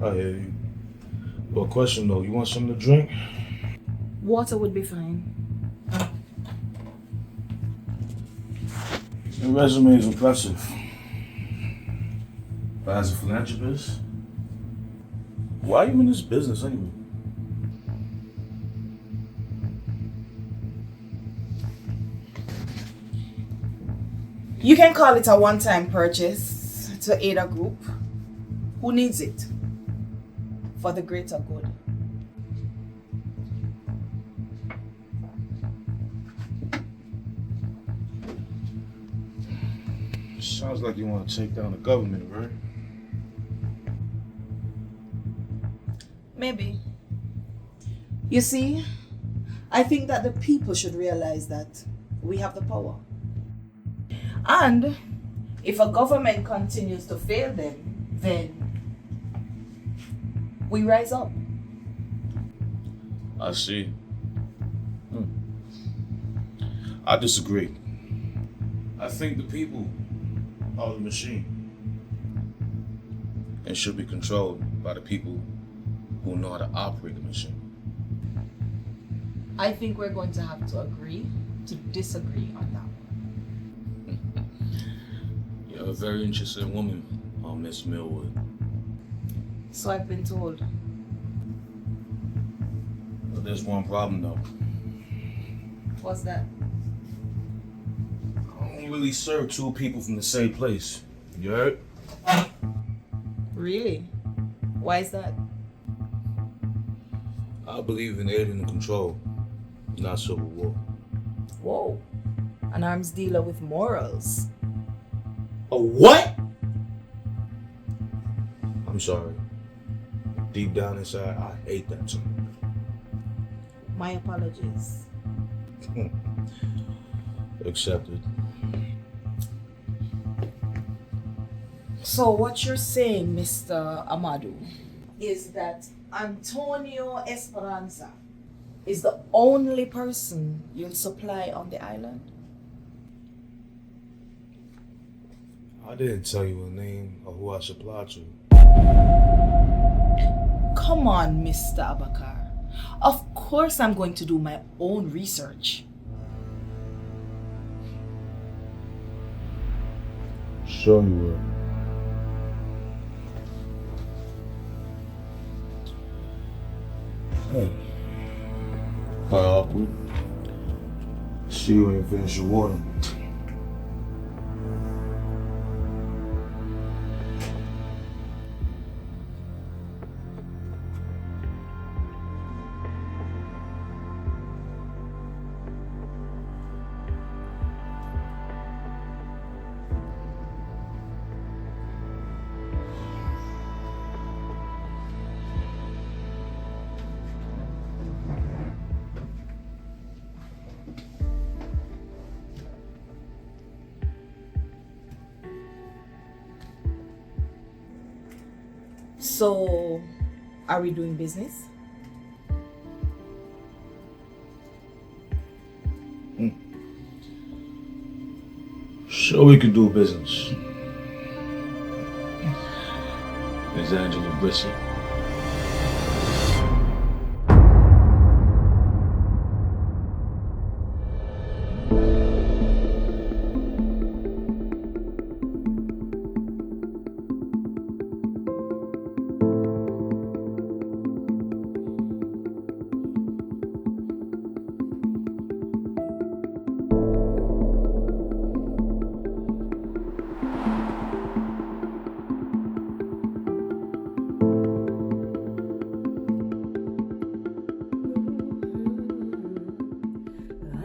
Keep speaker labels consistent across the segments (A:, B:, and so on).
A: I hear you. Well, question though, you want something to drink?
B: Water would be fine.
A: Your resume is impressive. But as a philanthropist, why are you in this business anyway?
B: You can call it a one-time purchase to aid a group who needs it for the greater good.
A: Sounds like you want to take down the government, right?
B: Maybe. You see, I think that the people should realize that we have the power. And if a government continues to fail them, then we rise up.
A: I see. I disagree. I think the people are the machine and should be controlled by the people who know how to operate the machine.
B: I think we're going to have to agree to disagree on that one.
A: You're a very interesting woman, Miss Millwood.
B: So I've been told.
A: But there's one problem though.
B: What's that?
A: I don't really serve two people from the same place. You heard?
B: Really? Why is that?
A: I believe in aid and control, not civil war.
B: Whoa. An arms dealer with morals.
A: A what? I'm sorry. Deep down inside, I hate that term.
B: My apologies.
A: Accepted.
B: So what you're saying, Mr. Amadu, is that Antonio Esperanza is the only person you'll supply on the island?
A: I didn't tell you a name or who I supply to.
B: Come on, Mr. Abakar. Of course I'm going to do my own research.
A: Sure you will. Hey. Hi, awkward. See you when you finish your water.
B: So, are we doing business?
A: Sure, we can do business. Is Angela Brissette?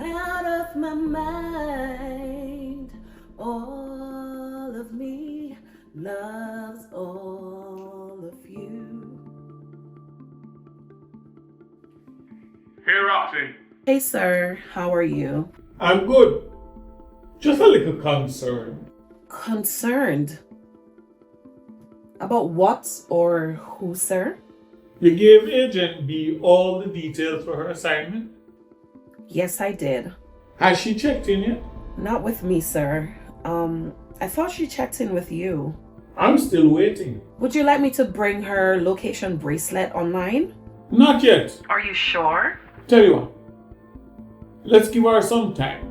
C: Out of my mind, all of me loves all of you.
D: Hey, Roxy.
C: Hey, sir, how are you?
D: I'm good. Just a little concerned.
C: Concerned? About what or who, sir?
D: You gave Agent B all the details for her assignment.
C: Yes, I did.
D: Has she checked in yet?
C: Not with me, sir. I thought she checked in with you.
D: I'm still waiting.
C: Would you like me to bring her location bracelet online?
D: Not yet.
C: Are you sure?
D: Tell you what, let's give her some time.